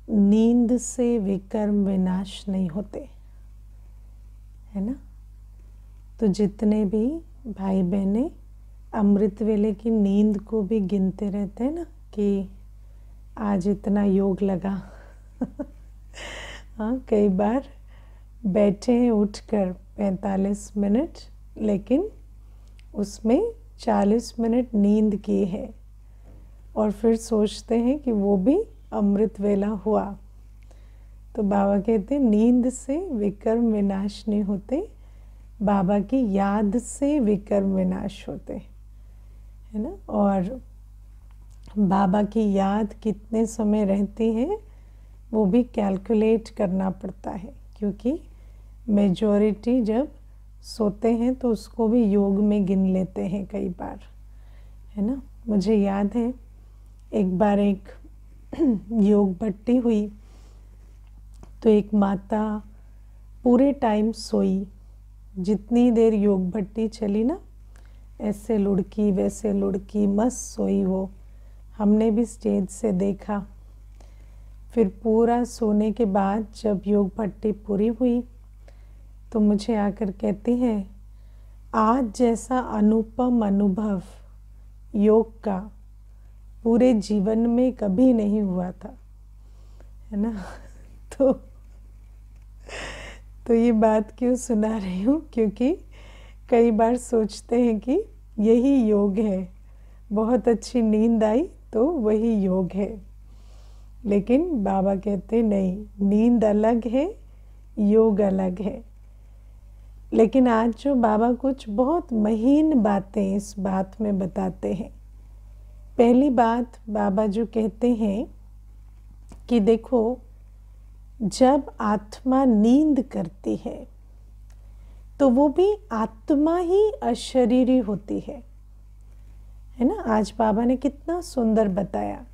नींद से विकर्म विनाश नहीं होते, है ना। तो जितने भी भाई बहनें अमृत वेले की नींद को भी गिनते रहते हैं ना कि आज इतना योग लगा हाँ, कई बार बैठे हैं उठकर 45 मिनट, लेकिन उसमें 40 मिनट नींद की है और फिर सोचते हैं कि वो भी अमृत वेला हुआ। तो बाबा कहते हैं नींद से विकर्म विनाश नहीं होते, बाबा की याद से विकर्म विनाश होते, है ना। और बाबा की याद कितने समय रहती है वो भी कैलकुलेट करना पड़ता है, क्योंकि मेजॉरिटी जब सोते हैं तो उसको भी योग में गिन लेते हैं कई बार, है ना। मुझे याद है एक बार एक योग भट्टी हुई तो एक माता पूरे टाइम सोई, जितनी देर योग भट्टी चली ना, ऐसे लुढ़की वैसे लुढ़की, मस्त सोई वो। हमने भी स्टेज से देखा। फिर पूरा सोने के बाद जब योग भट्टी पूरी हुई तो मुझे आकर कहती है, आज जैसा अनुपम अनुभव योग का पूरे जीवन में कभी नहीं हुआ था, है ना। तो ये बात क्यों सुना रही हूँ, क्योंकि कई बार सोचते हैं कि यही योग है, बहुत अच्छी नींद आई तो वही योग है, लेकिन बाबा कहते नहीं, नींद अलग है, योग अलग है। लेकिन आज जो बाबा कुछ बहुत महीन बातें इस बात में बताते हैं। पहली बात बाबा जो कहते हैं कि देखो, जब आत्मा नींद करती है तो वो भी आत्मा ही अशरीरी होती है ना। आज बाबा ने कितना सुंदर बताया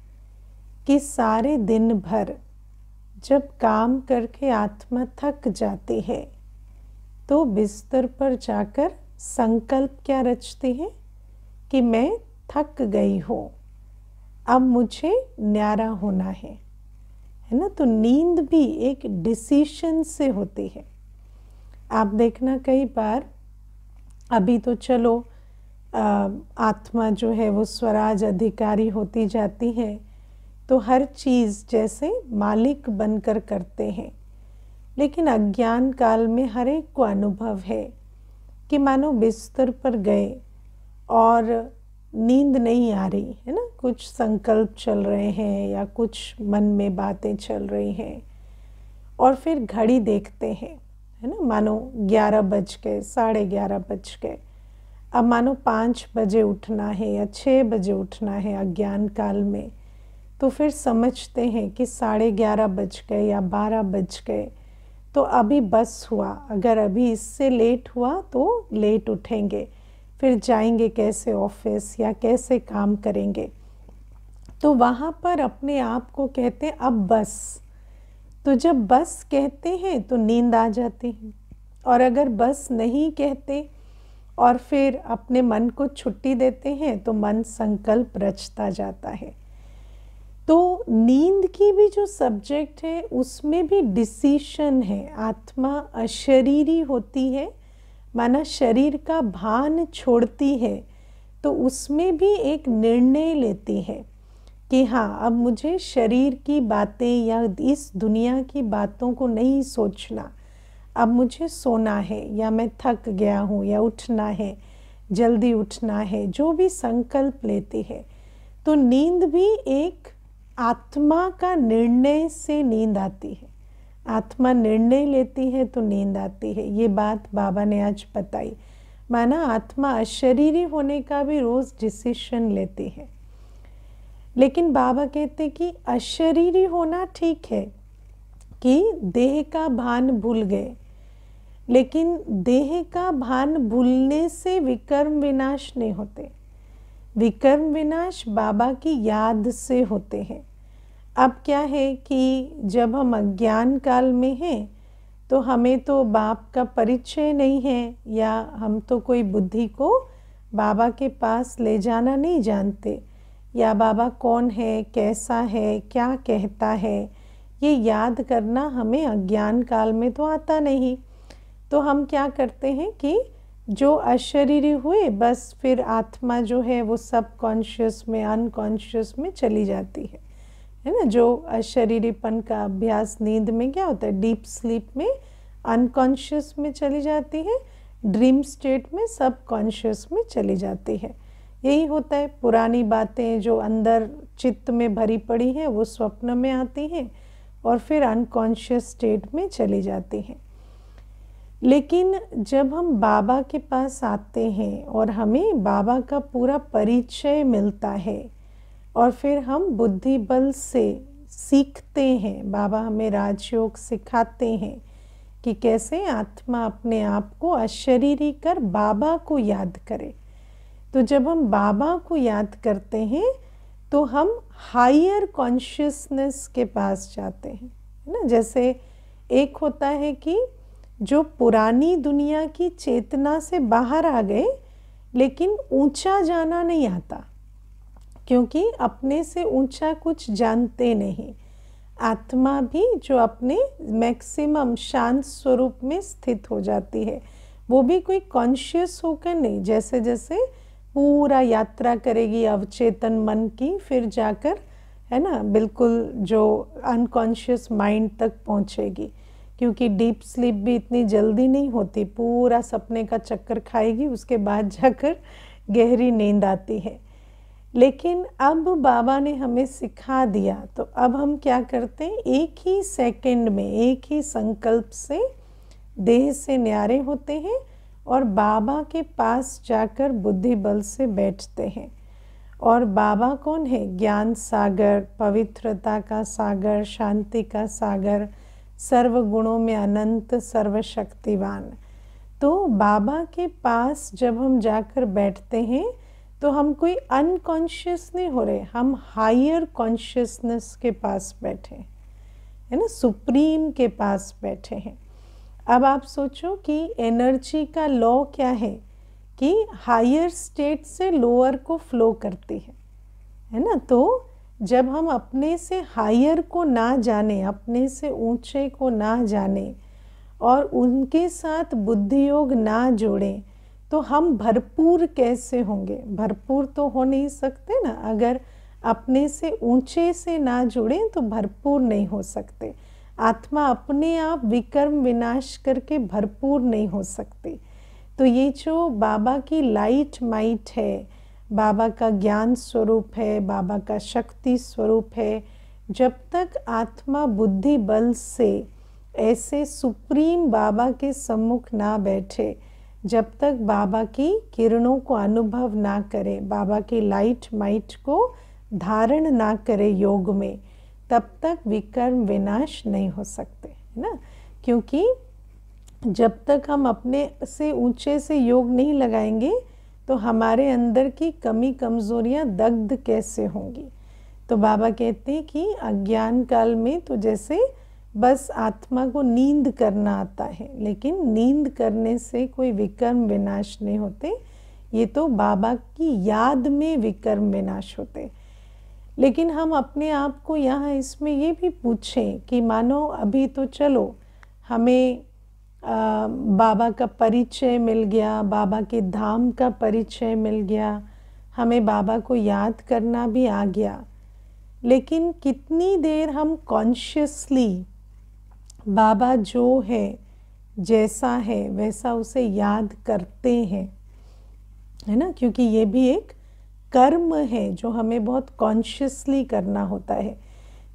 कि सारे दिन भर जब काम करके आत्मा थक जाती है तो बिस्तर पर जाकर संकल्प क्या रचती है कि मैं थक गई हूँ, अब मुझे न्यारा होना है ना। तो नींद भी एक डिसीजन से होती है। आप देखना कई बार, अभी तो चलो आत्मा जो है वो स्वराज अधिकारी होती जाती है तो हर चीज़ जैसे मालिक बनकर करते हैं, लेकिन अज्ञान काल में हर एक को अनुभव है कि मानो बिस्तर पर गए और नींद नहीं आ रही है ना, कुछ संकल्प चल रहे हैं या कुछ मन में बातें चल रही हैं, और फिर घड़ी देखते हैं, है ना, मानो 11 बज गए, 11:30 बज गए, अब मानो 5 बजे उठना है या 6 बजे उठना है अज्ञान काल में, तो फिर समझते हैं कि 11:30 बज गए या 12 बज गए, तो अभी बस हुआ, अगर अभी इससे लेट हुआ तो लेट उठेंगे, फिर जाएंगे कैसे ऑफिस या कैसे काम करेंगे। तो वहाँ पर अपने आप को कहते हैं अब बस। तो जब बस कहते हैं तो नींद आ जाती है, और अगर बस नहीं कहते और फिर अपने मन को छुट्टी देते हैं तो मन संकल्प रचता जाता है। तो नींद की भी जो सब्जेक्ट है उसमें भी डिसीशन है। आत्मा अशरीरी होती है, माना शरीर का भान छोड़ती है, तो उसमें भी एक निर्णय लेती है कि हाँ, अब मुझे शरीर की बातें या इस दुनिया की बातों को नहीं सोचना, अब मुझे सोना है, या मैं थक गया हूँ, या उठना है, जल्दी उठना है, जो भी संकल्प लेती है। तो नींद भी एक आत्मा का निर्णय से नींद आती है। आत्मा निर्णय लेती है तो नींद आती है। ये बात बाबा ने आज बताई। माना आत्मा अशरीरी होने का भी रोज़ डिसीजन लेती है, लेकिन बाबा कहते कि अशरीरी होना ठीक है कि देह का भान भूल गए, लेकिन देह का भान भूलने से विकर्म विनाश नहीं होते। विकर्म विनाश बाबा की याद से होते हैं। अब क्या है कि जब हम अज्ञान काल में हैं तो हमें तो बाप का परिचय नहीं है, या हम तो कोई बुद्धि को बाबा के पास ले जाना नहीं जानते, या बाबा कौन है, कैसा है, क्या कहता है, ये याद करना हमें अज्ञान काल में तो आता नहीं। तो हम क्या करते हैं कि जो अशरीरी हुए बस फिर आत्मा जो है वो सब कॉन्शियस में अनकॉन्शियस में चली जाती है ना। जो अशरीरीपन का अभ्यास नींद में क्या होता है, डीप स्लीप में अनकॉन्शियस में चली जाती है, ड्रीम स्टेट में सब कॉन्शियस में चली जाती है। यही होता है, पुरानी बातें जो अंदर चित्त में भरी पड़ी हैं वो स्वप्न में आती हैं और फिर अनकॉन्शियस स्टेट में चली जाती हैं। लेकिन जब हम बाबा के पास आते हैं और हमें बाबा का पूरा परिचय मिलता है और फिर हम बुद्धि बल से सीखते हैं, बाबा हमें राजयोग सिखाते हैं कि कैसे आत्मा अपने आप को अशरीरी कर बाबा को याद करे। तो जब हम बाबा को याद करते हैं तो हम हायर कॉन्शियसनेस के पास जाते हैं, है ना। जैसे एक होता है कि जो पुरानी दुनिया की चेतना से बाहर आ गए लेकिन ऊंचा जाना नहीं आता, क्योंकि अपने से ऊंचा कुछ जानते नहीं। आत्मा भी जो अपने मैक्सिमम शांत स्वरूप में स्थित हो जाती है, वो भी कोई कॉन्शियस होकर नहीं, जैसे जैसे पूरा यात्रा करेगी अवचेतन मन की, फिर जाकर है ना बिल्कुल जो अनकॉन्शियस माइंड तक पहुंचेगी। क्योंकि डीप स्लीप भी इतनी जल्दी नहीं होती, पूरा सपने का चक्कर खाएगी, उसके बाद जाकर गहरी नींद आती है। लेकिन अब बाबा ने हमें सिखा दिया, तो अब हम क्या करते हैं, एक ही सेकंड में एक ही संकल्प से देह से न्यारे होते हैं और बाबा के पास जाकर बुद्धि बल से बैठते हैं। और बाबा कौन है, ज्ञान सागर, पवित्रता का सागर, शांति का सागर, सर्व गुणों में अनंत, सर्वशक्तिवान। तो बाबा के पास जब हम जाकर बैठते हैं तो हम कोई अनकॉन्शियस नहीं हो रहे, हम हायर कॉन्शियसनेस के पास बैठे है ना, सुप्रीम के पास बैठे हैं। अब आप सोचो कि एनर्जी का लॉ क्या है कि हायर स्टेट से लोअर को फ्लो करती है ना। तो जब हम अपने से हायर को ना जाने, अपने से ऊंचे को ना जाने और उनके साथ बुद्धि योग ना जोड़ें तो हम भरपूर कैसे होंगे, भरपूर तो हो नहीं सकते ना। अगर अपने से ऊंचे से ना जुड़ें तो भरपूर नहीं हो सकते। आत्मा अपने आप विकर्म विनाश करके भरपूर नहीं हो सकती। तो ये जो बाबा की लाइट माइट है, बाबा का ज्ञान स्वरूप है, बाबा का शक्ति स्वरूप है, जब तक आत्मा बुद्धि बल से ऐसे सुप्रीम बाबा के सम्मुख ना बैठे, जब तक बाबा की किरणों को अनुभव ना करे, बाबा की लाइट माइट को धारण ना करे योग में, तब तक विकर्म विनाश नहीं हो सकते, है ना। क्योंकि जब तक हम अपने से ऊंचे से योग नहीं लगाएंगे तो हमारे अंदर की कमी कमजोरियां दग्ध कैसे होंगी। तो बाबा कहते हैं कि अज्ञान काल में तो जैसे बस आत्मा को नींद करना आता है, लेकिन नींद करने से कोई विकर्म विनाश नहीं होते, ये तो बाबा की याद में विकर्म विनाश होते। लेकिन हम अपने आप को यहाँ इसमें ये भी पूछें कि मानो अभी तो चलो हमें बाबा का परिचय मिल गया, बाबा के धाम का परिचय मिल गया, हमें बाबा को याद करना भी आ गया, लेकिन कितनी देर हम कॉन्शियसली बाबा जो है, जैसा है वैसा उसे याद करते हैं, है ना। क्योंकि ये भी एक कर्म है जो हमें बहुत कॉन्शियसली करना होता है।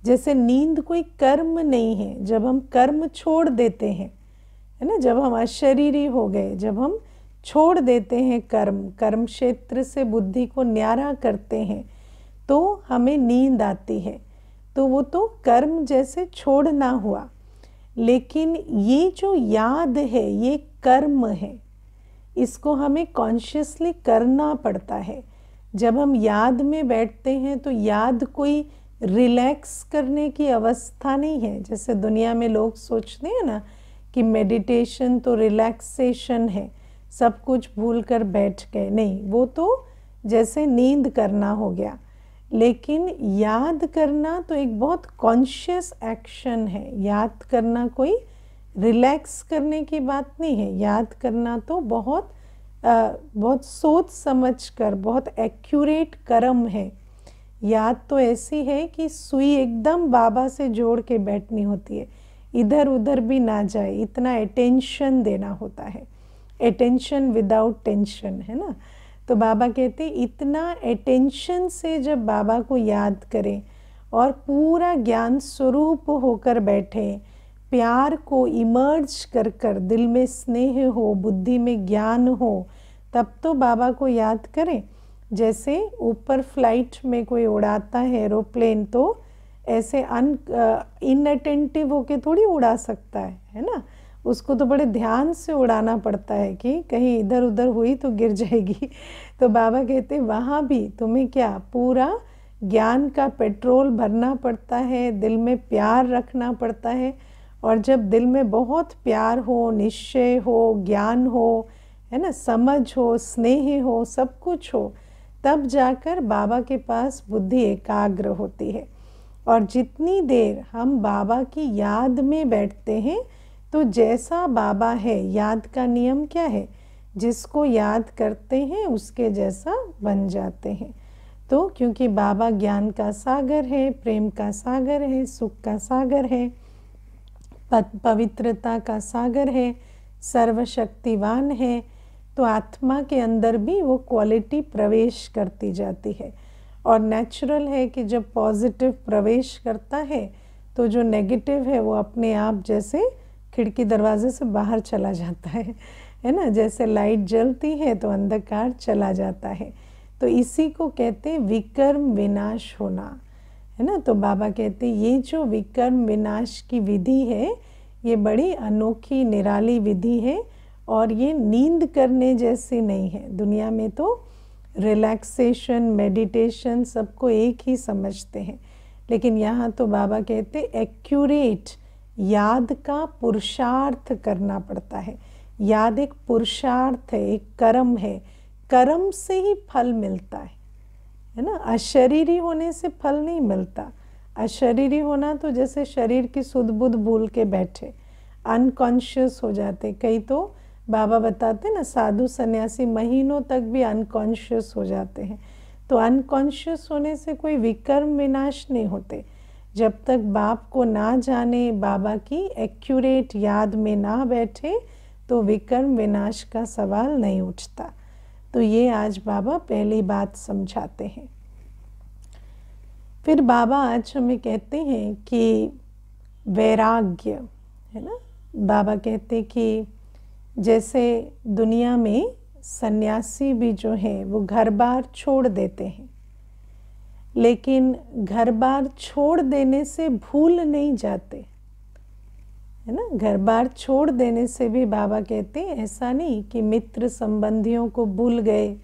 जैसे नींद कोई कर्म नहीं है, जब हम कर्म छोड़ देते हैं, है ना, जब हम अशरीरी हो गए, जब हम छोड़ देते हैं कर्म, कर्म क्षेत्र से बुद्धि को न्यारा करते हैं, तो हमें नींद आती है। तो वो तो कर्म जैसे छोड़ना हुआ। लेकिन ये जो याद है ये कर्म है, इसको हमें कॉन्शियसली करना पड़ता है। जब हम याद में बैठते हैं तो याद कोई रिलैक्स करने की अवस्था नहीं है। जैसे दुनिया में लोग सोचते हैं ना कि मेडिटेशन तो रिलैक्सेशन है, सब कुछ भूल कर बैठ गए, नहीं, वो तो जैसे नींद करना हो गया। लेकिन याद करना तो एक बहुत कॉन्शियस एक्शन है। याद करना कोई रिलैक्स करने की बात नहीं है। याद करना तो बहुत बहुत सोच समझ कर, बहुत एक्यूरेट कर्म है। याद तो ऐसी है कि सुई एकदम बाबा से जोड़ के बैठनी होती है, इधर उधर भी ना जाए, इतना अटेंशन देना होता है। अटेंशन विदाउट टेंशन, है ना। तो बाबा कहते इतना अटेंशन से जब बाबा को याद करें और पूरा ज्ञान स्वरूप होकर बैठे, प्यार को इमर्ज कर कर, दिल में स्नेह हो, बुद्धि में ज्ञान हो, तब तो बाबा को याद करें। जैसे ऊपर फ्लाइट में कोई उड़ाता है एरोप्लेन, तो ऐसे इनअटेंटिव होके थोड़ी उड़ा सकता है ना। उसको तो बड़े ध्यान से उड़ाना पड़ता है कि कहीं इधर उधर हुई तो गिर जाएगी। तो बाबा कहते वहाँ भी तुम्हें क्या पूरा ज्ञान का पेट्रोल भरना पड़ता है, दिल में प्यार रखना पड़ता है। और जब दिल में बहुत प्यार हो, निश्चय हो, ज्ञान हो, है ना, समझ हो, स्नेह हो, सब कुछ हो, तब जाकर बाबा के पास बुद्धि एकाग्र होती है। और जितनी देर हम बाबा की याद में बैठते हैं, तो जैसा बाबा है, याद का नियम क्या है, जिसको याद करते हैं उसके जैसा बन जाते हैं। तो क्योंकि बाबा ज्ञान का सागर है, प्रेम का सागर है, सुख का सागर है, पवित्रता का सागर है, सर्वशक्तिवान है, तो आत्मा के अंदर भी वो क्वालिटी प्रवेश करती जाती है। और नेचुरल है कि जब पॉजिटिव प्रवेश करता है तो जो नेगेटिव है वो अपने आप जैसे खिड़की दरवाजे से बाहर चला जाता है ना। जैसे लाइट जलती है तो अंधकार चला जाता है। तो इसी को कहते हैं विकर्म विनाश होना, है ना। तो बाबा कहते ये जो विकर्म विनाश की विधि है, ये बड़ी अनोखी निराली विधि है। और ये नींद करने जैसी नहीं है। दुनिया में तो रिलैक्सेशन, मेडिटेशन सबको एक ही समझते हैं, लेकिन यहाँ तो बाबा कहते एक्यूरेट याद का पुरुषार्थ करना पड़ता है। याद एक पुरुषार्थ है, एक कर्म है। कर्म से ही फल मिलता है ना। अशरीरी होने से फल नहीं मिलता। अशरीरी होना तो जैसे शरीर की सुध बुध भूल के बैठे, अनकॉन्शियस हो जाते। कई तो बाबा बताते ना, साधु सन्यासी महीनों तक भी अनकॉन्शियस हो जाते हैं। तो अनकॉन्शियस होने से कोई विकर्म विनाश नहीं होते। जब तक बाप को ना जाने, बाबा की एक्यूरेट याद में ना बैठे, तो विकर्म विनाश का सवाल नहीं उठता। तो ये आज बाबा पहली बात समझाते हैं। फिर बाबा आज हमें कहते हैं कि वैराग्य, है ना। बाबा कहते कि जैसे दुनिया में सन्यासी भी जो है वो घर बार छोड़ देते हैं, लेकिन घर बार छोड़ देने से भूल नहीं जाते, है ना। घर बार छोड़ देने से भी बाबा कहते हैं ऐसा नहीं कि मित्र संबंधियों को भूल गए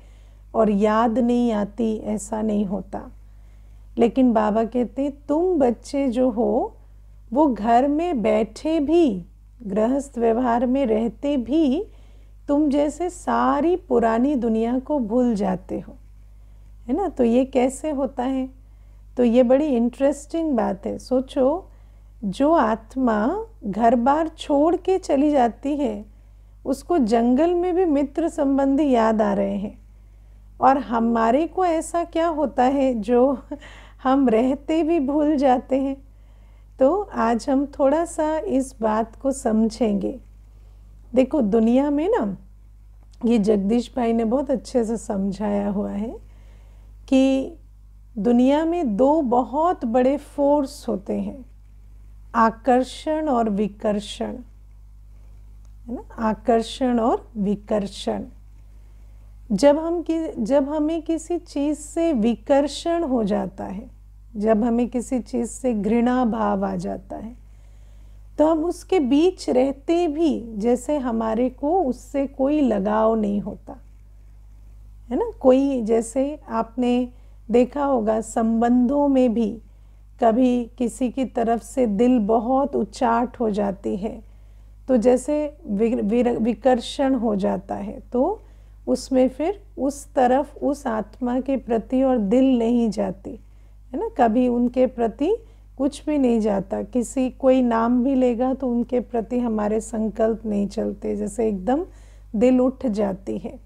और याद नहीं आती, ऐसा नहीं होता। लेकिन बाबा कहते हैं तुम बच्चे जो हो वो घर में बैठे भी, गृहस्थ व्यवहार में रहते भी, तुम जैसे सारी पुरानी दुनिया को भूल जाते हो, है ना। तो ये कैसे होता है? तो ये बड़ी इंटरेस्टिंग बात है। सोचो, जो आत्मा घर बार छोड़ के चली जाती है, उसको जंगल में भी मित्र संबंधी याद आ रहे हैं। और हमारे को ऐसा क्या होता है जो हम रहते भी भूल जाते हैं? तो आज हम थोड़ा सा इस बात को समझेंगे। देखो, दुनिया में ना, ये जगदीश भाई ने बहुत अच्छे से समझाया हुआ है कि दुनिया में दो बहुत बड़े फोर्स होते हैं, आकर्षण और विकर्षण, है ना। आकर्षण और विकर्षण। जब हमें किसी चीज़ से विकर्षण हो जाता है, जब हमें किसी चीज़ से घृणा भाव आ जाता है, तो हम उसके बीच रहते भी जैसे हमारे को उससे कोई लगाव नहीं होता, है ना। कोई, जैसे आपने देखा होगा संबंधों में भी कभी किसी की तरफ से दिल बहुत उचाट हो जाती है, तो जैसे विकर्षण हो जाता है, तो उसमें फिर उस तरफ उस आत्मा के प्रति और दिल नहीं जाती, है ना। कभी उनके प्रति कुछ भी नहीं जाता, किसी कोई नाम भी लेगा तो उनके प्रति हमारे संकल्प नहीं चलते, जैसे एकदम दिल उठ जाती है।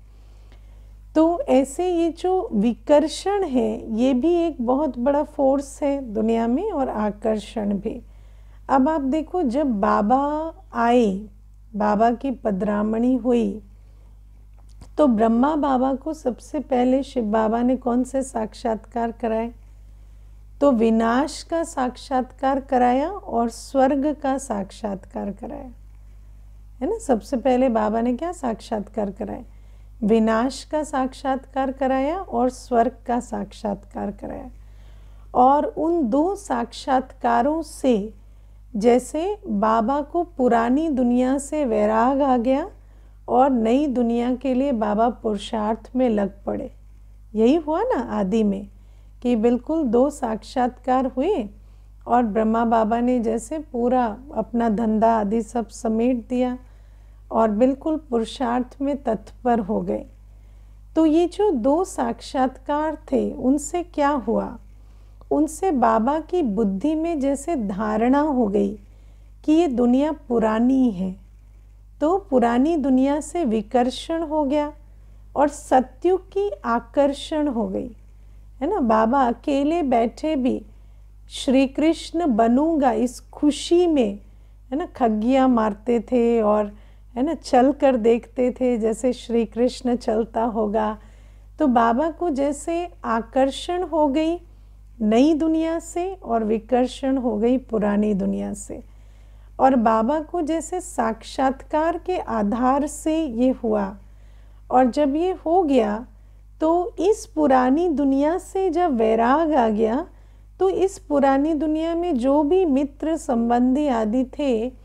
तो ऐसे ये जो विकर्षण है ये भी एक बहुत बड़ा फोर्स है दुनिया में, और आकर्षण भी। अब आप देखो, जब बाबा आए, बाबा की पधरामणी हुई, तो ब्रह्मा बाबा को सबसे पहले शिव बाबा ने कौन से साक्षात्कार कराए? तो विनाश का साक्षात्कार कराया और स्वर्ग का साक्षात्कार कराया, है ना। सबसे पहले बाबा ने क्या साक्षात्कार कराया? विनाश का साक्षात्कार कराया और स्वर्ग का साक्षात्कार कराया। और उन दो साक्षात्कारों से जैसे बाबा को पुरानी दुनिया से वैराग आ गया और नई दुनिया के लिए बाबा पुरुषार्थ में लग पड़े। यही हुआ ना आदि में, कि बिल्कुल दो साक्षात्कार हुए और ब्रह्मा बाबा ने जैसे पूरा अपना धंधा आदि सब समेट दिया और बिल्कुल पुरुषार्थ में तत्पर हो गए। तो ये जो दो साक्षात्कार थे उनसे क्या हुआ? उनसे बाबा की बुद्धि में जैसे धारणा हो गई कि ये दुनिया पुरानी है, तो पुरानी दुनिया से विकर्षण हो गया और सत्युग की आकर्षण हो गई, है ना। बाबा अकेले बैठे भी श्री कृष्ण बनूंगा इस खुशी में, है ना, खग्गियाँ मारते थे और है ना चल कर देखते थे जैसे श्री कृष्ण चलता होगा। तो बाबा को जैसे आकर्षण हो गई नई दुनिया से और विकर्षण हो गई पुरानी दुनिया से। और बाबा को जैसे साक्षात्कार के आधार से ये हुआ, और जब ये हो गया तो इस पुरानी दुनिया से जब वैराग आ गया, तो इस पुरानी दुनिया में जो भी मित्र संबंधी आदि थे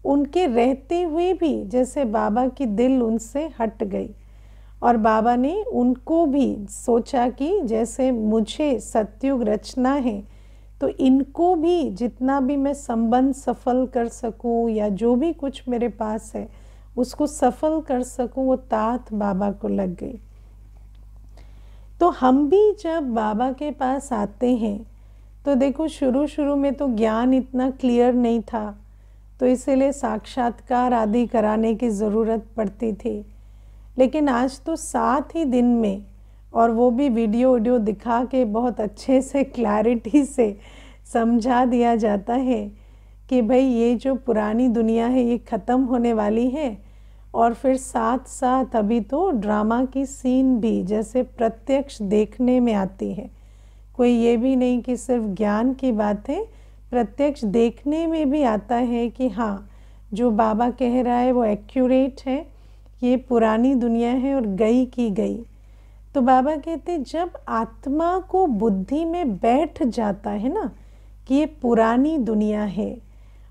उनके रहते हुए भी जैसे बाबा की दिल उनसे हट गई, और बाबा ने उनको भी सोचा कि जैसे मुझे सतयुग रचना है तो इनको भी जितना भी मैं संबंध सफल कर सकूं या जो भी कुछ मेरे पास है उसको सफल कर सकूं, वो तात बाबा को लग गई। तो हम भी जब बाबा के पास आते हैं तो देखो शुरू में तो ज्ञान इतना क्लियर नहीं था, तो इसीलिए साक्षात्कार आदि कराने की ज़रूरत पड़ती थी। लेकिन आज तो 7 ही दिन में, और वो भी वीडियो दिखा के बहुत अच्छे से क्लैरिटी से समझा दिया जाता है कि भाई ये जो पुरानी दुनिया है ये ख़त्म होने वाली है। और फिर साथ साथ अभी तो ड्रामा की सीन भी जैसे प्रत्यक्ष देखने में आती है। कोई ये भी नहीं कि सिर्फ ज्ञान की बात है, प्रत्यक्ष देखने में भी आता है कि हाँ जो बाबा कह रहा है वो एक्यूरेट है, ये पुरानी दुनिया है और गई की गई। तो बाबा कहते जब आत्मा को बुद्धि में बैठ जाता है ना कि ये पुरानी दुनिया है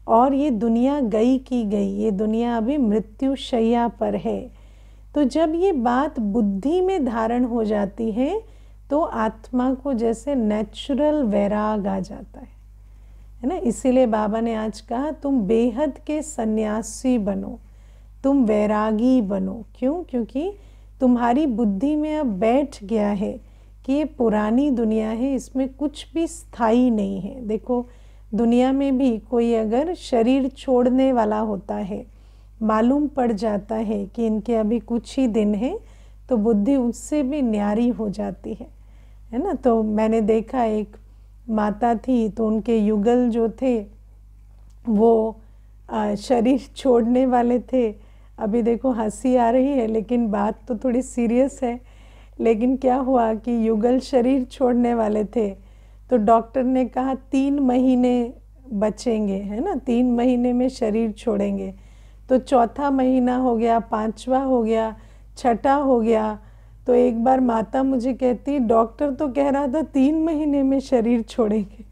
और ये दुनिया गई की गई, ये दुनिया अभी मृत्यु शैया पर है, तो जब ये बात बुद्धि में धारण हो जाती है तो आत्मा को जैसे नेचुरल वैराग आ जाता है ना। इसीलिए बाबा ने आज कहा तुम बेहद के सन्यासी बनो, तुम वैरागी बनो। क्यों? क्योंकि तुम्हारी बुद्धि में अब बैठ गया है कि ये पुरानी दुनिया है, इसमें कुछ भी स्थायी नहीं है। देखो दुनिया में भी कोई अगर शरीर छोड़ने वाला होता है, मालूम पड़ जाता है कि इनके अभी कुछ ही दिन है, तो बुद्धि उससे भी न्यारी हो जाती है ना। तो मैंने देखा एक माता थी तो उनके युगल जो थे वो शरीर छोड़ने वाले थे। अभी देखो हंसी आ रही है लेकिन बात तो थोड़ी सीरियस है। लेकिन क्या हुआ कि युगल शरीर छोड़ने वाले थे, तो डॉक्टर ने कहा 3 महीने बचेंगे, है ना, 3 महीने में शरीर छोड़ेंगे। तो चौथा महीना हो गया, 5वां हो गया, 6ठा हो गया। तो एक बार माता मुझे कहती डॉक्टर तो कह रहा था 3 महीने में शरीर छोड़ेंगे।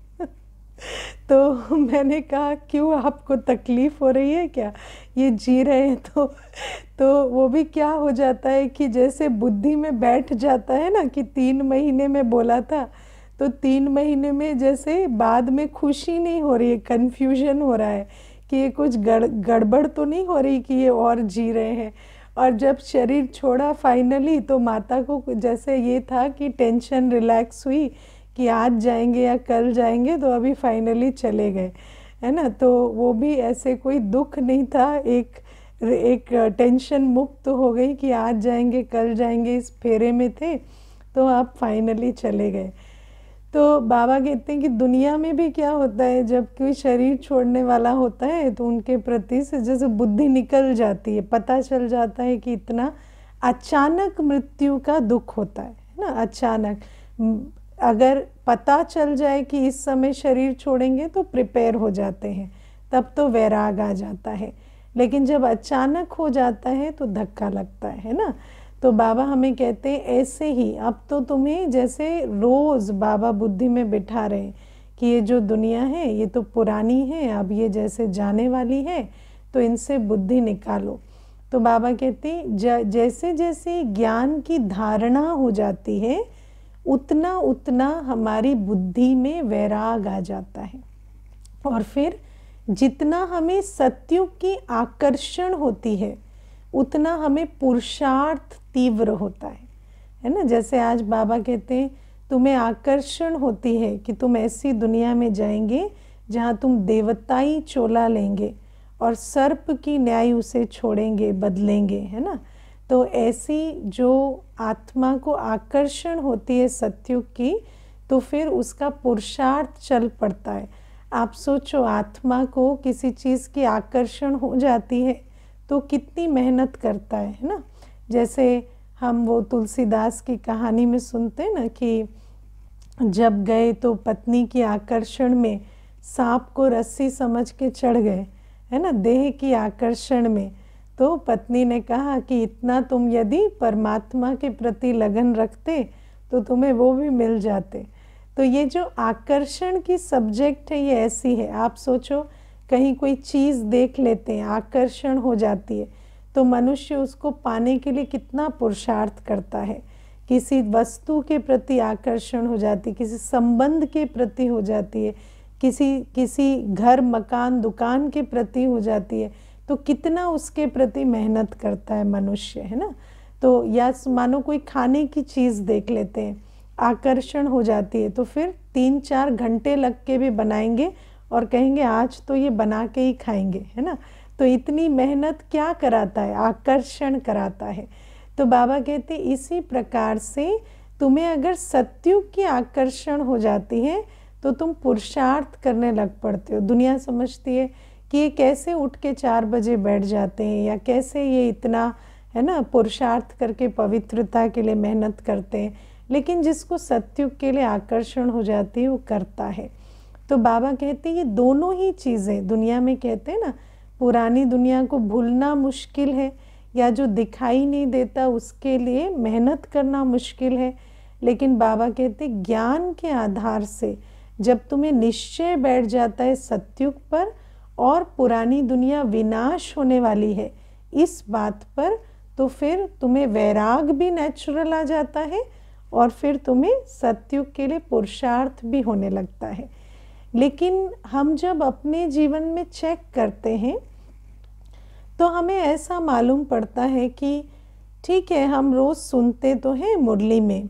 तो मैंने कहा क्यों, आपको तकलीफ़ हो रही है क्या, ये जी रहे हैं तो वो भी क्या हो जाता है कि जैसे बुद्धि में बैठ जाता है ना कि 3 महीने में बोला था, तो 3 महीने में जैसे बाद में खुशी नहीं हो रही है, कन्फ्यूजन हो रहा है कि ये कुछ गड़बड़ तो नहीं हो रही कि ये और जी रहे हैं। और जब शरीर छोड़ा फाइनली तो माता को जैसे ये था कि टेंशन रिलैक्स हुई कि आज जाएंगे या कल जाएंगे, तो अभी फाइनली चले गए, है ना। तो वो भी ऐसे कोई दुख नहीं था, एक टेंशन मुक्त हो गई कि आज जाएंगे कल जाएंगे, इस फेरे में थे तो आप फाइनली चले गए। तो बाबा कहते हैं कि दुनिया में भी क्या होता है, जब कोई शरीर छोड़ने वाला होता है तो उनके प्रति से जैसे बुद्धि निकल जाती है, पता चल जाता है कि इतना अचानक मृत्यु का दुख होता है ना। अचानक अगर पता चल जाए कि इस समय शरीर छोड़ेंगे तो प्रिपेयर हो जाते हैं, तब तो वैराग आ जाता है। लेकिन जब अचानक हो जाता है तो धक्का लगता है ना। तो बाबा हमें कहते हैं ऐसे ही अब तो तुम्हें जैसे रोज़ बाबा बुद्धि में बिठा रहे हैं कि ये जो दुनिया है ये तो पुरानी है, अब ये जैसे जाने वाली है, तो इनसे बुद्धि निकालो। तो बाबा कहते हैं जैसे जैसे ज्ञान की धारणा हो जाती है उतना उतना हमारी बुद्धि में वैराग आ जाता है, और फिर जितना हमें सत्युग की आकर्षण होती है उतना हमें पुरुषार्थ तीव्र होता है ना। जैसे आज बाबा कहते हैं तुम्हें आकर्षण होती है कि तुम ऐसी दुनिया में जाएंगे जहाँ तुम देवताई चोला लेंगे और सर्प की न्याय उसे छोड़ेंगे, बदलेंगे, है ना। तो ऐसी जो आत्मा को आकर्षण होती है सत्युग की, तो फिर उसका पुरुषार्थ चल पड़ता है। आप सोचो आत्मा को किसी चीज़ की आकर्षण हो जाती है तो कितनी मेहनत करता है ना। जैसे हम वो तुलसीदास की कहानी में सुनते हैं ना कि जब गए तो पत्नी की आकर्षण में सांप को रस्सी समझ के चढ़ गए, है ना, देह की आकर्षण में। तो पत्नी ने कहा कि इतना तुम यदि परमात्मा के प्रति लगन रखते तो तुम्हें वो भी मिल जाते। तो ये जो आकर्षण की सब्जेक्ट है ये ऐसी है। आप सोचो कहीं कोई चीज़ देख लेते हैं, आकर्षण हो जाती है, तो मनुष्य उसको पाने के लिए कितना पुरुषार्थ करता है। किसी वस्तु के प्रति आकर्षण हो जाती है, किसी संबंध के प्रति हो जाती है, किसी घर मकान दुकान के प्रति हो जाती है, तो कितना उसके प्रति मेहनत करता है मनुष्य, है ना। तो या मानो कोई खाने की चीज़ देख लेते हैं, आकर्षण हो जाती है, तो फिर 3-4 घंटे लग के भी बनाएंगे और कहेंगे आज तो ये बना के ही खाएंगे, है ना। तो इतनी मेहनत क्या कराता है, आकर्षण कराता है। तो बाबा कहते इसी प्रकार से तुम्हें अगर सत्युग की आकर्षण हो जाती है तो तुम पुरुषार्थ करने लग पड़ते हो। दुनिया समझती है कि ये कैसे उठ के 4 बजे बैठ जाते हैं, या कैसे ये इतना, है ना, पुरुषार्थ करके पवित्रता के लिए मेहनत करते हैं। लेकिन जिसको सत्युग के लिए आकर्षण हो जाती है वो करता है। तो बाबा कहते हैं ये दोनों ही चीज़ें दुनिया में, कहते हैं ना पुरानी दुनिया को भूलना मुश्किल है, या जो दिखाई नहीं देता उसके लिए मेहनत करना मुश्किल है। लेकिन बाबा कहते ज्ञान के आधार से जब तुम्हें निश्चय बैठ जाता है सत्युग पर और पुरानी दुनिया विनाश होने वाली है इस बात पर, तो फिर तुम्हें वैराग भी नेचुरल आ जाता है और फिर तुम्हें सत्युग के लिए पुरुषार्थ भी होने लगता है। लेकिन हम जब अपने जीवन में चेक करते हैं तो हमें ऐसा मालूम पड़ता है कि ठीक है, हम रोज़ सुनते तो हैं मुरली में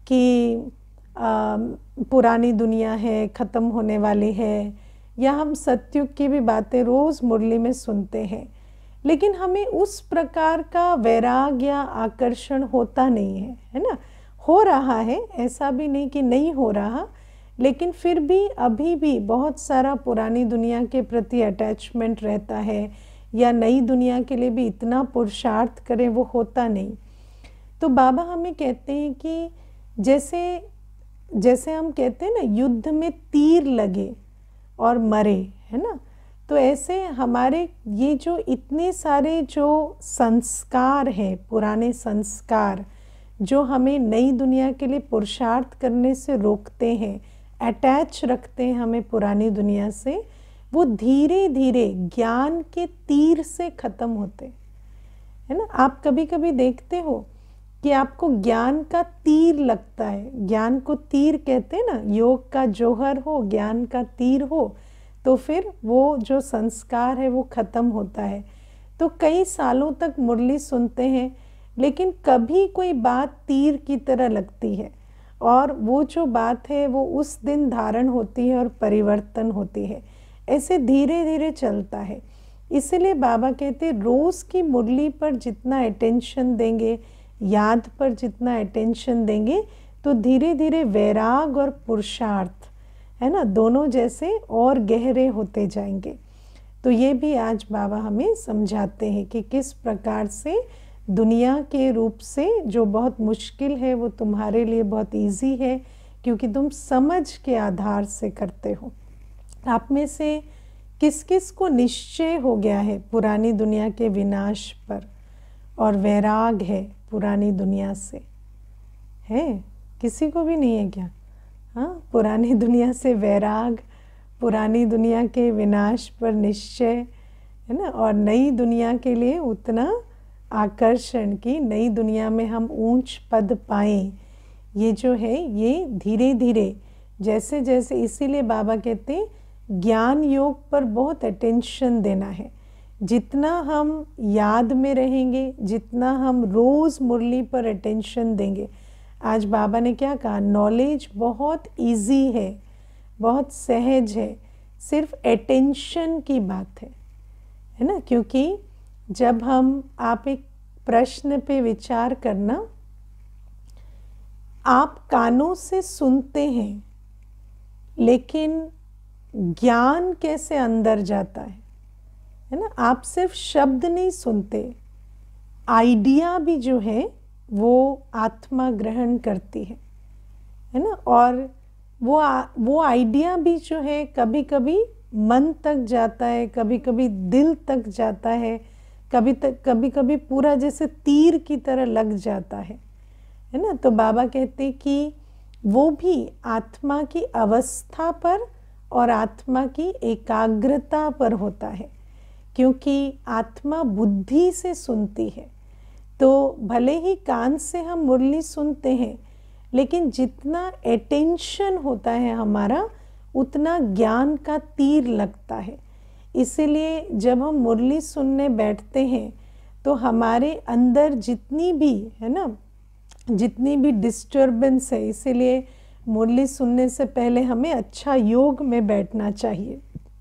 कि पुरानी दुनिया है, ख़त्म होने वाली है, या हम सत्युग की भी बातें रोज़ मुरली में सुनते हैं, लेकिन हमें उस प्रकार का वैराग या आकर्षण होता नहीं है, है ना। हो रहा है, ऐसा भी नहीं कि नहीं हो रहा, लेकिन फिर भी अभी भी बहुत सारा पुरानी दुनिया के प्रति अटैचमेंट रहता है, या नई दुनिया के लिए भी इतना पुरुषार्थ करें वो होता नहीं। तो बाबा हमें कहते हैं कि जैसे हम कहते हैं ना युद्ध में तीर लगे और मरे, है ना, तो ऐसे हमारे ये जो इतने सारे जो संस्कार हैं, पुराने संस्कार जो हमें नई दुनिया के लिए पुरुषार्थ करने से रोकते हैं, अटैच रखते हैं हमें पुरानी दुनिया से, वो धीरे धीरे ज्ञान के तीर से ख़त्म होते, है ना। आप कभी कभी देखते हो कि आपको ज्ञान का तीर लगता है, ज्ञान को तीर कहते हैं ना, योग का जौहर हो, ज्ञान का तीर हो, तो फिर वो जो संस्कार है वो ख़त्म होता है। तो कई सालों तक मुरली सुनते हैं, लेकिन कभी कोई बात तीर की तरह लगती है, और वो जो बात है वो उस दिन धारण होती है और परिवर्तन होती है। ऐसे धीरे धीरे चलता है। इसलिए बाबा कहते रोज़ की मुरली पर जितना अटेंशन देंगे, याद पर जितना अटेंशन देंगे, तो धीरे धीरे वैराग और पुरुषार्थ, है ना, दोनों जैसे और गहरे होते जाएंगे। तो ये भी आज बाबा हमें समझाते हैं कि किस प्रकार से दुनिया के रूप से जो बहुत मुश्किल है वो तुम्हारे लिए बहुत इजी है, क्योंकि तुम समझ के आधार से करते हो। आप में से किस किस को निश्चय हो गया है पुरानी दुनिया के विनाश पर, और वैराग है पुरानी दुनिया से? है किसी को भी नहीं है क्या? हाँ, पुरानी दुनिया से वैराग, पुरानी दुनिया के विनाश पर निश्चय, है ना, और नई दुनिया के लिए उतना आकर्षण की नई दुनिया में हम ऊंच पद पाएं। ये जो है ये धीरे धीरे जैसे जैसे, इसीलिए बाबा कहते हैं ज्ञान योग पर बहुत अटेंशन देना है। जितना हम याद में रहेंगे, जितना हम रोज़ मुरली पर अटेंशन देंगे। आज बाबा ने क्या कहा, नॉलेज बहुत इजी है, बहुत सहज है, सिर्फ अटेंशन की बात है ना। क्योंकि जब आप एक प्रश्न पे विचार करना, आप कानों से सुनते हैं, लेकिन ज्ञान कैसे अंदर जाता है ना। आप सिर्फ शब्द नहीं सुनते, आइडिया भी जो है वो आत्मा ग्रहण करती है ना। और वो आइडिया भी जो है कभी कभी मन तक जाता है, कभी कभी दिल तक जाता है, कभी कभी पूरा जैसे तीर की तरह लग जाता है ना। तो बाबा कहते कि वो भी आत्मा की अवस्था पर और आत्मा की एकाग्रता पर होता है, क्योंकि आत्मा बुद्धि से सुनती है। तो भले ही कान से हम मुरली सुनते हैं, लेकिन जितना अटेंशन होता है हमारा, उतना ज्ञान का तीर लगता है। इसीलिए जब हम मुरली सुनने बैठते हैं तो हमारे अंदर जितनी भी, है ना, जितनी भी डिस्टर्बेंस है, इसीलिए मुरली सुनने से पहले हमें अच्छा योग में बैठना चाहिए।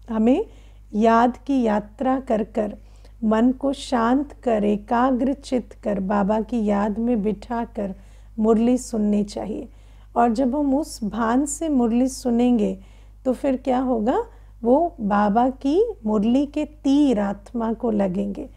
हमें याद की यात्रा कर कर मन को शांत कर, एकाग्र चित्त कर, बाबा की याद में बिठा कर मुरली सुननी चाहिए। और जब हम उस भान से मुरली सुनेंगे तो फिर क्या होगा, वो बाबा की मुरली के तीर आत्मा को लगेंगे।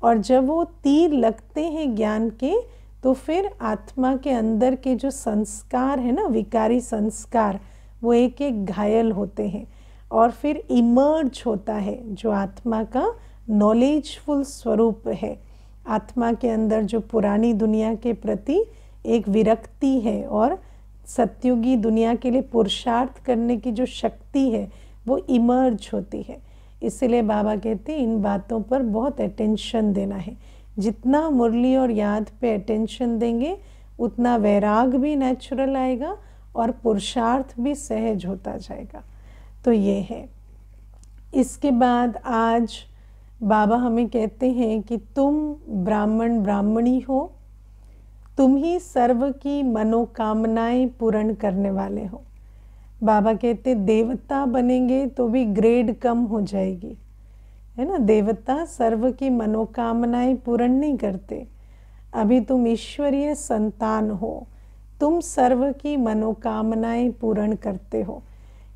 और जब वो तीर लगते हैं ज्ञान के, तो फिर आत्मा के अंदर के जो संस्कार है ना, विकारी संस्कार, वो एक एक घायल होते हैं। और फिर इमर्ज होता है जो आत्मा का नॉलेजफुल स्वरूप है। आत्मा के अंदर जो पुरानी दुनिया के प्रति एक विरक्ति है और सत्युगी दुनिया के लिए पुरुषार्थ करने की जो शक्ति है, वो इमर्ज होती है। इसलिए बाबा कहते हैं इन बातों पर बहुत अटेंशन देना है। जितना मुरली और याद पे अटेंशन देंगे, उतना वैराग भी नेचुरल आएगा और पुरुषार्थ भी सहज होता जाएगा। तो ये है। इसके बाद आज बाबा हमें कहते हैं कि तुम ब्राह्मण ब्राह्मणी हो, तुम ही सर्व की मनोकामनाएं पूर्ण करने वाले हो। बाबा कहते देवता बनेंगे तो भी ग्रेड कम हो जाएगी, है ना। देवता सर्व की मनोकामनाएं पूर्ण नहीं करते। अभी तुम ईश्वरीय संतान हो, तुम सर्व की मनोकामनाएं पूर्ण करते हो,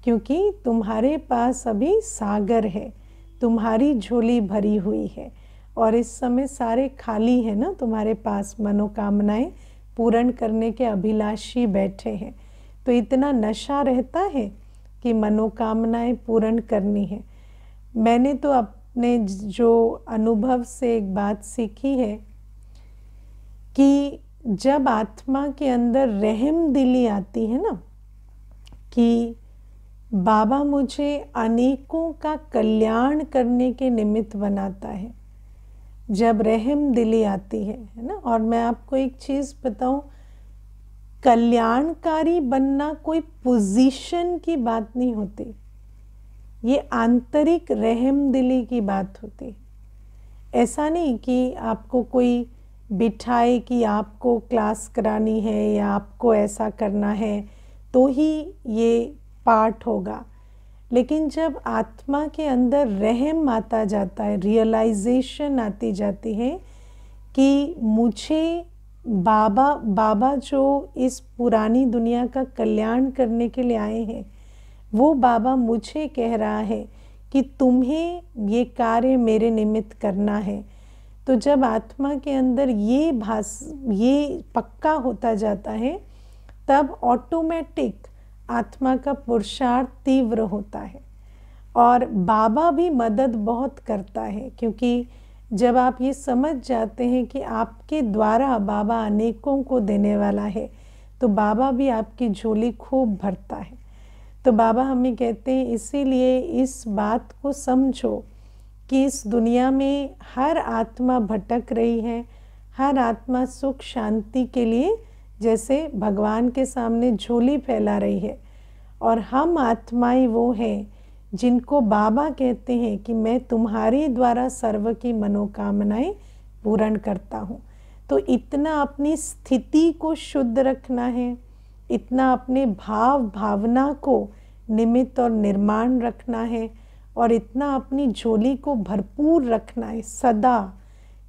क्योंकि तुम्हारे पास अभी सागर है, तुम्हारी झोली भरी हुई है और इस समय सारे खाली है ना। तुम्हारे पास मनोकामनाएं पूर्ण करने के अभिलाषी बैठे हैं। तो इतना नशा रहता है कि मनोकामनाएं पूर्ण करनी है। मैंने तो अपने जो अनुभव से एक बात सीखी है कि जब आत्मा के अंदर रहम दिली आती है ना, कि बाबा मुझे अनेकों का कल्याण करने के निमित्त बनाता है, जब रहम दिली आती है ना। और मैं आपको एक चीज़ बताऊं, कल्याणकारी बनना कोई पोजीशन की बात नहीं होती, ये आंतरिक रहम दिली की बात होती। ऐसा नहीं कि आपको कोई बिठाए कि आपको क्लास करानी है या आपको ऐसा करना है तो ही ये पाठ होगा। लेकिन जब आत्मा के अंदर रहम आता जाता है, रियलाइजेशन आती जाती है कि मुझे बाबा जो इस पुरानी दुनिया का कल्याण करने के लिए आए हैं, वो बाबा मुझे कह रहा है कि तुम्हें ये कार्य मेरे निमित्त करना है। तो जब आत्मा के अंदर ये पक्का होता जाता है, तब ऑटोमेटिक आत्मा का पुरुषार्थ तीव्र होता है और बाबा भी मदद बहुत करता है। क्योंकि जब आप ये समझ जाते हैं कि आपके द्वारा बाबा अनेकों को देने वाला है, तो बाबा भी आपकी झोली खूब भरता है। तो बाबा हमें कहते हैं इसीलिए इस बात को समझो कि इस दुनिया में हर आत्मा भटक रही है, हर आत्मा सुख शांति के लिए जैसे भगवान के सामने झोली फैला रही है, और हम आत्माएं वो हैं जिनको बाबा कहते हैं कि मैं तुम्हारे द्वारा सर्व की मनोकामनाएं पूर्ण करता हूँ। तो इतना अपनी स्थिति को शुद्ध रखना है, इतना अपने भावना को निमित्त और निर्माण रखना है, और इतना अपनी झोली को भरपूर रखना है सदा,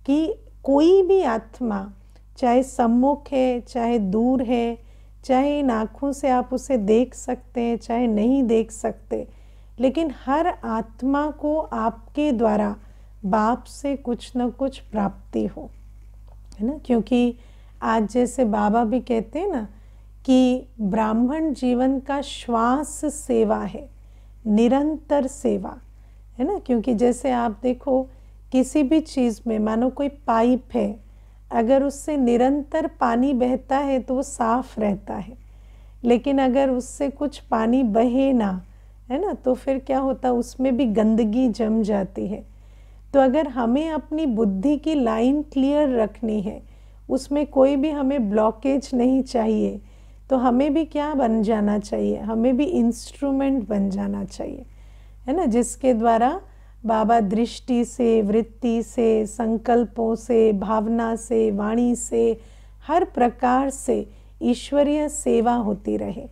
कि कोई भी आत्मा चाहे सम्मुख है चाहे दूर है, चाहे इन आँखों से आप उसे देख सकते हैं चाहे नहीं देख सकते, लेकिन हर आत्मा को आपके द्वारा बाप से कुछ न कुछ प्राप्ति हो, है ना। क्योंकि आज जैसे बाबा भी कहते हैं ना कि ब्राह्मण जीवन का श्वास सेवा है, निरंतर सेवा, है ना। क्योंकि जैसे आप देखो किसी भी चीज़ में, मानो कोई पाइप है, अगर उससे निरंतर पानी बहता है तो वो साफ रहता है, लेकिन अगर उससे कुछ पानी बहे ना, है ना, तो फिर क्या होता है, उसमें भी गंदगी जम जाती है। तो अगर हमें अपनी बुद्धि की लाइन क्लियर रखनी है, उसमें कोई भी हमें ब्लॉकेज नहीं चाहिए, तो हमें भी क्या बन जाना चाहिए, हमें भी इंस्ट्रूमेंट बन जाना चाहिए, है ना, जिसके द्वारा बाबा दृष्टि से, वृत्ति से, संकल्पों से, भावना से, वाणी से, हर प्रकार से ईश्वरीय सेवा होती रहे।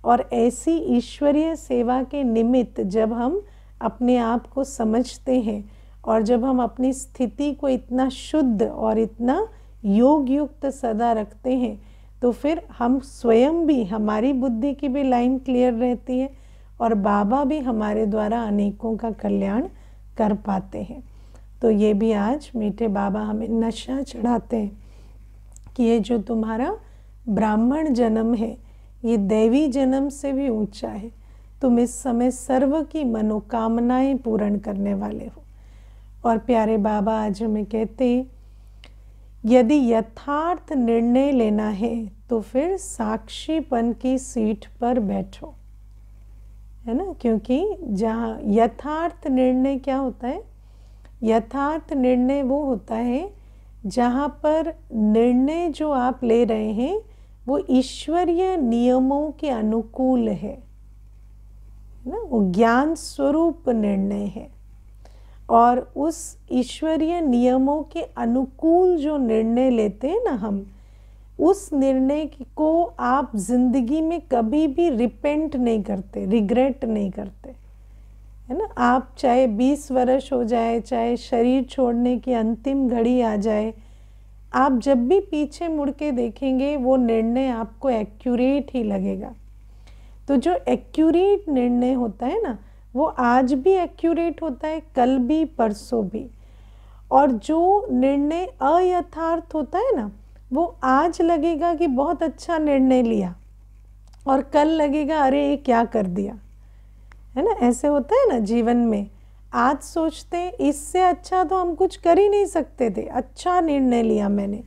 और ऐसी ईश्वरीय सेवा के निमित्त जब हम अपने आप को समझते हैं और जब हम अपनी स्थिति को इतना शुद्ध और इतना योग युक्त सदा रखते हैं, तो फिर हम स्वयं भी, हमारी बुद्धि की भी लाइन क्लियर रहती है और बाबा भी हमारे द्वारा अनेकों का कल्याण कर पाते हैं। तो ये भी आज मीठे बाबा हमें नशा चढ़ाते हैं कि ये जो तुम्हारा ब्राह्मण जन्म है, ये दैवी जन्म से भी ऊंचा है। तुम इस समय सर्व की मनोकामनाएं पूर्ण करने वाले हो। और प्यारे बाबा आज हमें कहते हैं, यदि यथार्थ निर्णय लेना है तो फिर साक्षीपन की सीट पर बैठो, है ना। क्योंकि जहाँ यथार्थ निर्णय क्या होता है, यथार्थ निर्णय वो होता है जहाँ पर निर्णय जो आप ले रहे हैं वो ईश्वरीय नियमों के अनुकूल है ना, वो ज्ञान स्वरूप निर्णय है। और उस ईश्वरीय नियमों के अनुकूल जो निर्णय लेते हैं ना हम, उस निर्णय को आप जिंदगी में कभी भी रिपेंट नहीं करते, रिग्रेट नहीं करते, है ना। आप चाहे 20 वर्ष हो जाए, चाहे शरीर छोड़ने की अंतिम घड़ी आ जाए, आप जब भी पीछे मुड़ के देखेंगे वो निर्णय आपको एक्यूरेट ही लगेगा। तो जो एक्यूरेट निर्णय होता है ना, वो आज भी एक्यूरेट होता है, कल भी, परसों भी। और जो निर्णय अयथार्थ होता है ना, वो आज लगेगा कि बहुत अच्छा निर्णय लिया और कल लगेगा अरे ये क्या कर दिया, है ना। ऐसे होता है ना जीवन में, आज सोचते इससे अच्छा तो हम कुछ कर ही नहीं सकते थे, अच्छा निर्णय लिया मैंने,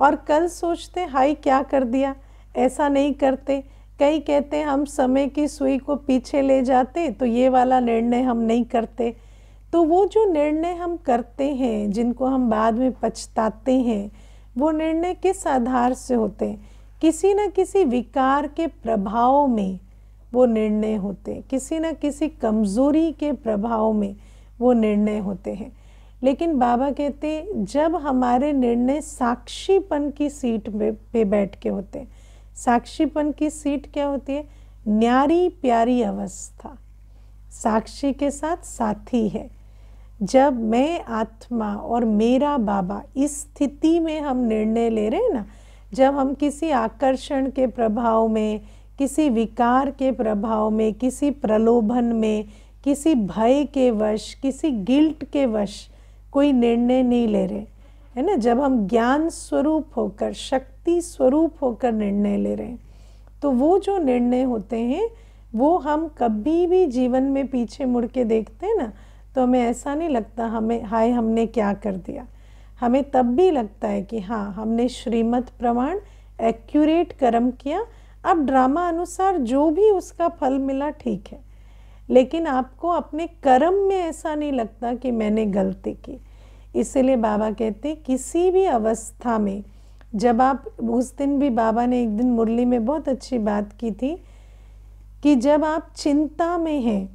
और कल सोचते हाय क्या कर दिया, ऐसा नहीं करते। कई कहते हम समय की सुई को पीछे ले जाते तो ये वाला निर्णय हम नहीं करते। तो वो जो निर्णय हम करते हैं, जिनको हम बाद में पछताते हैं, वो निर्णय किस आधार से होते हैं, किसी न किसी विकार के प्रभाव में वो निर्णय होते हैं, किसी न किसी कमज़ोरी के प्रभाव में वो निर्णय होते हैं। लेकिन बाबा कहते जब हमारे निर्णय साक्षीपन की सीट पे बैठ के होते हैं। साक्षीपन की सीट क्या होती है? न्यारी प्यारी अवस्था, साक्षी के साथ साथी है। जब मैं आत्मा और मेरा बाबा इस स्थिति में हम निर्णय ले रहे हैं ना, जब हम किसी आकर्षण के प्रभाव में, किसी विकार के प्रभाव में, किसी प्रलोभन में, किसी भय के वश, किसी गिल्ट के वश कोई निर्णय नहीं ले रहे, है ना। जब हम ज्ञान स्वरूप होकर, शक्ति स्वरूप होकर निर्णय ले रहे हैं, तो वो जो निर्णय होते हैं वो हम कभी भी जीवन में पीछे मुड़ के देखते हैं ना, तो हमें ऐसा नहीं लगता हमें हाय हमने क्या कर दिया। हमें तब भी लगता है कि हाँ, हमने श्रीमत प्रमाण एक्यूरेट कर्म किया, अब ड्रामा अनुसार जो भी उसका फल मिला ठीक है। लेकिन आपको अपने कर्म में ऐसा नहीं लगता कि मैंने गलती की। इसीलिए बाबा कहते किसी भी अवस्था में, जब आप, उस दिन भी बाबा ने एक दिन मुरली में बहुत अच्छी बात की थी कि जब आप चिंता में हैं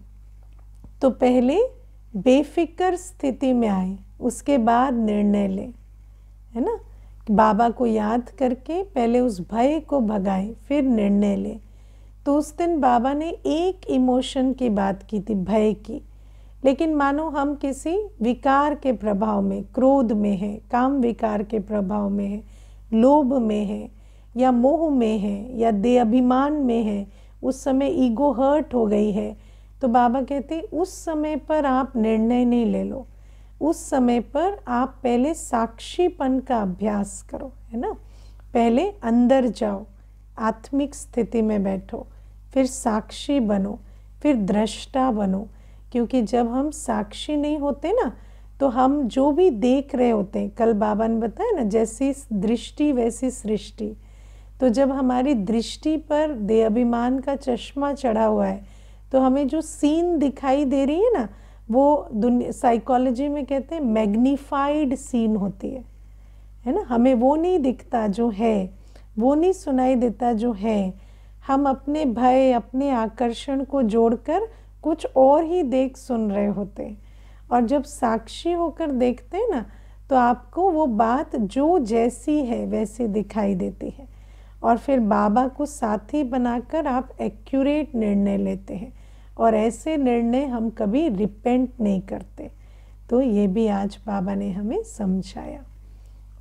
तो पहले बेफिक्र स्थिति में आए, उसके बाद निर्णय लें, है ना। बाबा को याद करके पहले उस भय को भगाएं, फिर निर्णय लें। तो उस दिन बाबा ने एक इमोशन की बात की थी, भय की। लेकिन मानो हम किसी विकार के प्रभाव में, क्रोध में है, काम विकार के प्रभाव में है, लोभ में है, या मोह में है, या देह अभिमान में है, उस समय ईगो हर्ट हो गई है, तो बाबा कहते उस समय पर आप निर्णय नहीं ले लो। उस समय पर आप पहले साक्षीपन का अभ्यास करो, है ना। पहले अंदर जाओ, आत्मिक स्थिति में बैठो, फिर साक्षी बनो, फिर दृष्टा बनो। क्योंकि जब हम साक्षी नहीं होते ना, तो हम जो भी देख रहे होते हैं, कल बाबा ने बताया ना, जैसी दृष्टि वैसी सृष्टि। तो जब हमारी दृष्टि पर देह अभिमान का चश्मा चढ़ा हुआ है, तो हमें जो सीन दिखाई दे रही है ना, वो साइकोलॉजी में कहते हैं मैग्नीफाइड सीन होती है ना। हमें वो नहीं दिखता जो है, वो नहीं सुनाई देता जो है। हम अपने भय, अपने आकर्षण को जोड़कर कुछ और ही देख सुन रहे होते हैं। और जब साक्षी होकर देखते हैं ना, तो आपको वो बात जो जैसी है वैसी दिखाई देती है। और फिर बाबा को साथी बनाकर आप एक्यूरेट निर्णय लेते हैं, और ऐसे निर्णय हम कभी रिपेंट नहीं करते। तो ये भी आज बाबा ने हमें समझाया।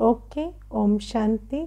ओके, ओम शांति।